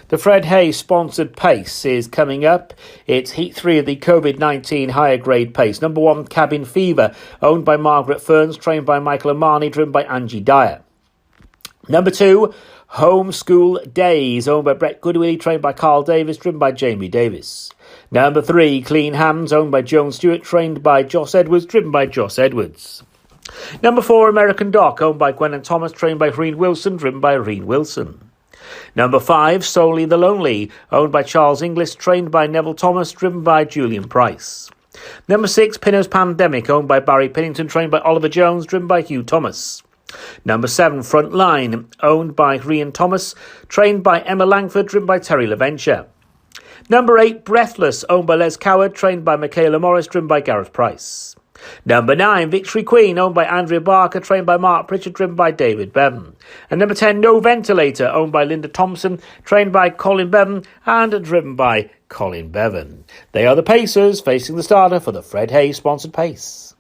The Fred Hayes sponsored pace is coming up. It's Heat 3 of the COVID-19 higher grade pace. Number 1, Cabin Fever, owned by Margaret Ferns, trained by Michael Omani, driven by Angie Dyer. Number 2, Homeschool Days, owned by Brett Goodwillie, trained by Carl Davis, driven by Jamie Davis. Number 3, Clean Hands, owned by Joan Stewart, trained by Joss Edwards, driven by Joss Edwards. Number 4, American Doc, owned by Gwen and Thomas, trained by Reen Wilson, driven by Reen Wilson. Number 5, Solely the Lonely, owned by Charles Inglis, trained by Neville Thomas, driven by Julian Price. Number 6, Pinno's Pandemic, owned by Barry Pennington, trained by Oliver Jones, driven by Hugh Thomas. Number 7, Frontline, owned by Rhian Thomas, trained by Emma Langford, driven by Terry LaVenture. Number 8, Breathless, owned by Les Coward, trained by Michaela Morris, driven by Gareth Price. Number 9, Victory Queen, owned by Andrea Barker, trained by Mark Pritchard, driven by David Bevan. And number 10, No Ventilator, owned by Linda Thompson, trained by Colin Bevan and driven by Colin Bevan. They are the pacers facing the starter for the Fred Hayes sponsored pace.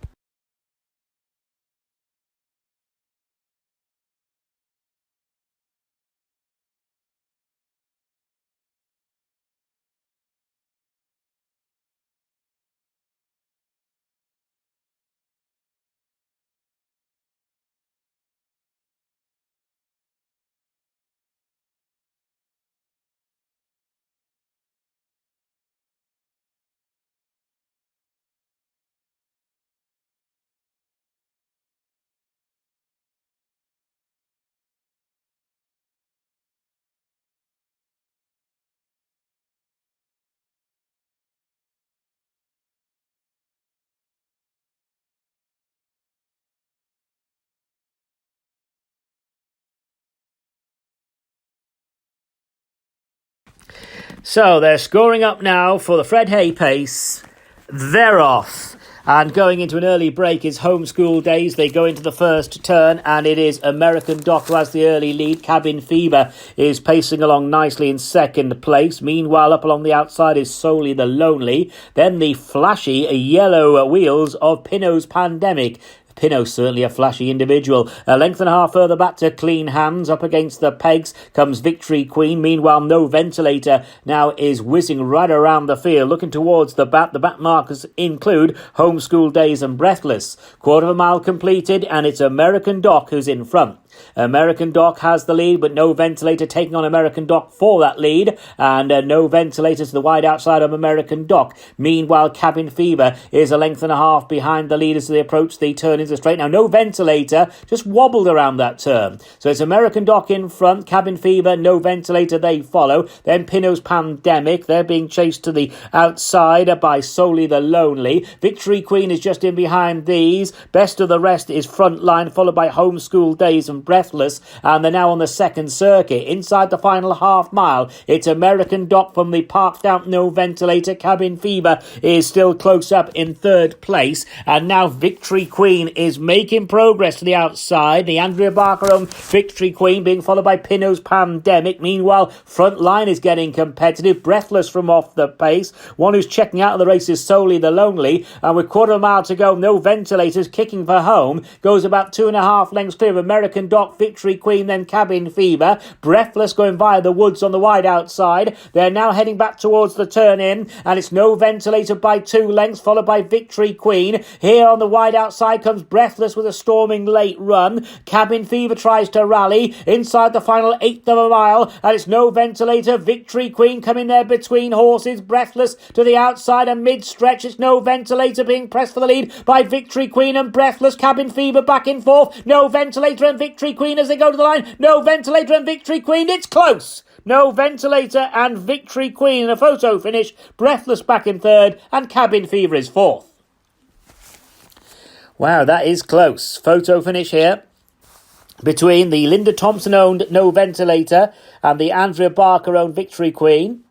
So they're scoring up now for the Fred Hay pace. They're off. And going into an early break is Homeschool Days. They go into the first turn, and it is American Doc who has the early lead. Cabin Fever is pacing along nicely in second place. Meanwhile, up along the outside is Solely the Lonely. Then the flashy yellow wheels of Pinno's Pandemic. Pinno's certainly a flashy individual. A length and a half further back to Clean Hands. Up against the pegs comes Victory Queen. Meanwhile, No Ventilator now is whizzing right around the field, looking towards the bat. The bat markers include Homeschool Days and Breathless. Quarter of a mile completed, and it's American Doc who's in front. American Doc has the lead, but No Ventilator taking on American Doc for that lead, and No Ventilator to the wide outside of American Doc. Meanwhile, Cabin Fever is a length and a half behind the lead as they approach the turn into straight. Now, No Ventilator just wobbled around that turn. So it's American Doc in front, Cabin Fever, No Ventilator, they follow. Then Pinno's Pandemic, they're being chased to the outside by Solely the Lonely. Victory Queen is just in behind these. Best of the rest is Frontline, followed by Homeschool Days and Breathless, and they're now on the second circuit. Inside the final half mile, it's American Doc from the parked out No Ventilator. Cabin Fever is still close up in third place, and now Victory Queen is making progress to the outside. The Andrea Barker owned Victory Queen being followed by Pinno's Pandemic. Meanwhile, Frontline is getting competitive. Breathless from off the pace. One who's checking out of the race is Solely the Lonely, and with quarter of a mile to go, No Ventilators kicking for home. Goes about 2.5 lengths clear of American Doc, Victory Queen, then Cabin Fever. Breathless going via the woods on the wide outside. They're now heading back towards the turn in, and it's No Ventilator by 2 lengths, followed by Victory Queen. Here on the wide outside comes Breathless with a storming late run. Cabin Fever tries to rally inside the final 1/8 of a mile, and it's No Ventilator, Victory Queen coming there between horses. Breathless to the outside, and mid-stretch it's No Ventilator being pressed for the lead by Victory Queen and Breathless. Cabin Fever back in fourth. No Ventilator and Victory Queen as they go to the line. No Ventilator and Victory Queen. It's close. No Ventilator and Victory Queen in a photo finish. Breathless back in third, and Cabin Fever is fourth. Wow, that is close. Photo finish here between the Linda Thompson-owned No Ventilator and the Andrea Barker-owned Victory Queen.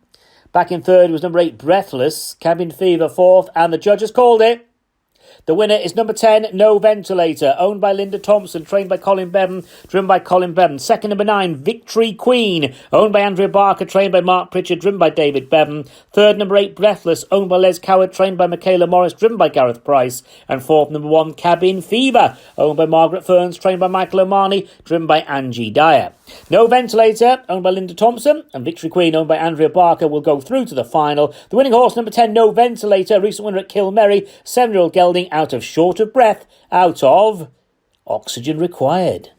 Back in third was number 8, Breathless. Cabin Fever fourth, and the judges called it. The winner is number 10, No Ventilator, owned by Linda Thompson, trained by Colin Bevan, driven by Colin Bevan. Second, number 9, Victory Queen, owned by Andrea Barker, trained by Mark Pritchard, driven by David Bevan. Third, number 8, Breathless, owned by Les Coward, trained by Michaela Morris, driven by Gareth Price. And fourth, number 1, Cabin Fever, owned by Margaret Ferns, trained by Michael O'Marney, driven by Angie Dyer. No Ventilator, owned by Linda Thompson, and Victory Queen, owned by Andrea Barker, will go through to the final. The winning horse, number 10, No Ventilator, recent winner at Cilmery, 7-year-old gelding, out of Short of Breath, out of Oxygen Required.